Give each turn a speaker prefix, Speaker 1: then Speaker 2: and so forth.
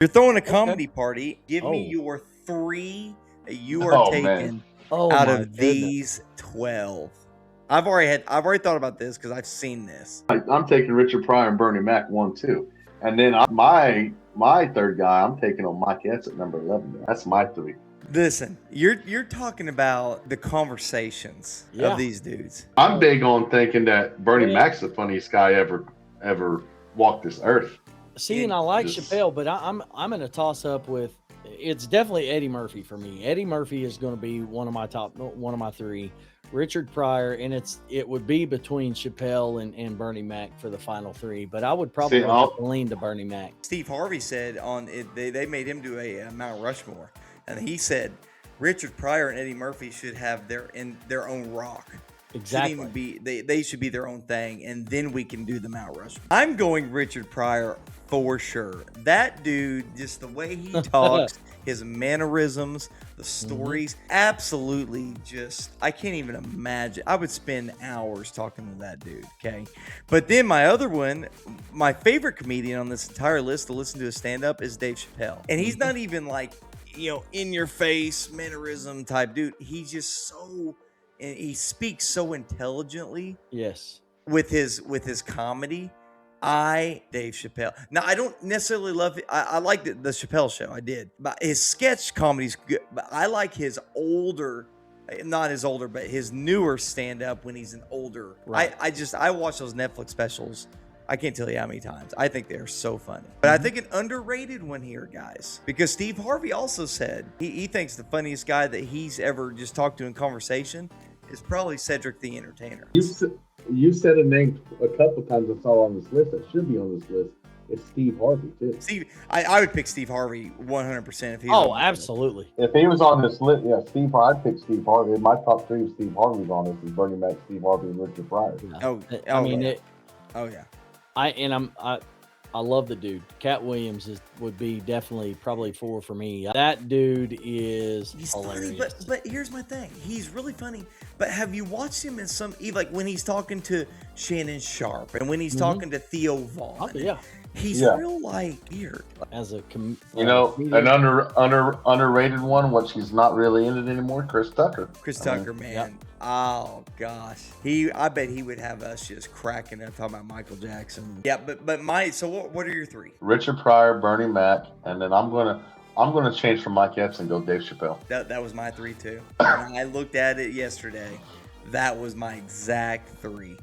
Speaker 1: You're throwing a
Speaker 2: Okay.
Speaker 1: comedy party. Give me
Speaker 2: Oh.
Speaker 1: your 3 that you are
Speaker 3: Oh, man.
Speaker 1: taking
Speaker 2: Oh
Speaker 1: out
Speaker 2: my
Speaker 1: of
Speaker 2: goodness.
Speaker 1: these 12. I've already thought about this because I've seen this.
Speaker 3: I'm taking Richard Pryor and Bernie Mac 1-2, and then my third guy I'm taking on Mike Epps at number 11. That's my 3.
Speaker 1: Listen, you're talking about the conversations
Speaker 2: Yeah.
Speaker 1: of these dudes.
Speaker 3: I'm big on thinking that Bernie
Speaker 2: Yeah.
Speaker 3: Mac's the funniest guy ever walked this earth.
Speaker 2: See, and I like
Speaker 3: Just-
Speaker 2: Chappelle, but I'm in a toss up with. It's definitely Eddie Murphy for me. Eddie Murphy is going to be one of my 3. Richard Pryor, and it would be between Chappelle and Bernie Mac for the final 3. But I would probably have to lean to Bernie Mac.
Speaker 1: Steve Harvey said on it, they made him do a Mount Rushmore, and he said Richard Pryor and Eddie Murphy should have their own rock.
Speaker 2: Exactly.
Speaker 1: Shouldn't even be, they should be their own thing, and then we can do the Mount Rushmore. I'm going Richard Pryor for sure. That dude, just the way he talks, his mannerisms, the stories, absolutely just, I can't even imagine. I would spend hours talking to that dude, okay? But then my other one, my favorite comedian on this entire list to listen to a stand-up is Dave Chappelle. And he's not even like, in your face, mannerism type dude. He's just so, and he speaks so intelligently.
Speaker 2: Yes.
Speaker 1: With his comedy. Dave Chappelle. Now, I don't necessarily love it. I like the Chappelle Show. I did. But his sketch comedy's good. But I like his older, not his older, but his newer stand-up when he's an older.
Speaker 2: Right.
Speaker 1: I watch those Netflix specials. I can't tell you how many times. I think they're so funny. But I think an underrated one here, guys, because Steve Harvey also said he thinks the funniest guy that he's ever just talked to in conversation is probably Cedric the Entertainer.
Speaker 3: You said a name a couple times I saw on this list that should be on this list. It's Steve Harvey too.
Speaker 1: Steve, I would pick Steve Harvey 100% if he.
Speaker 2: Oh, absolutely.
Speaker 3: If he was on this list, yeah, I'd pick Steve Harvey. My top 3 of Steve Harvey's on this is Bernie Mac, Steve Harvey, and Richard Pryor.
Speaker 2: Yeah. I mean,
Speaker 1: yeah.
Speaker 2: I love the dude. Cat Williams would be definitely probably 4 for me. That dude is hilarious.
Speaker 1: Funny, but here's my thing. He's really funny. But have you watched him in like when he's talking to Shannon Sharp and when he's talking to Theo Vaughn?
Speaker 2: Oh, yeah.
Speaker 1: He's real weird.
Speaker 2: As a
Speaker 3: an underrated one, which he's not really in it anymore. Chris Tucker.
Speaker 1: Man.
Speaker 2: Yep.
Speaker 1: Oh gosh, I bet he would have us just cracking up talking about Michael Jackson. Yeah, but so what are your 3?
Speaker 3: Richard Pryor, Bernie Mac, and then I'm gonna change from Mike Epps and go Dave Chappelle.
Speaker 1: That was my 3 too. When I looked at it yesterday, that was my exact 3.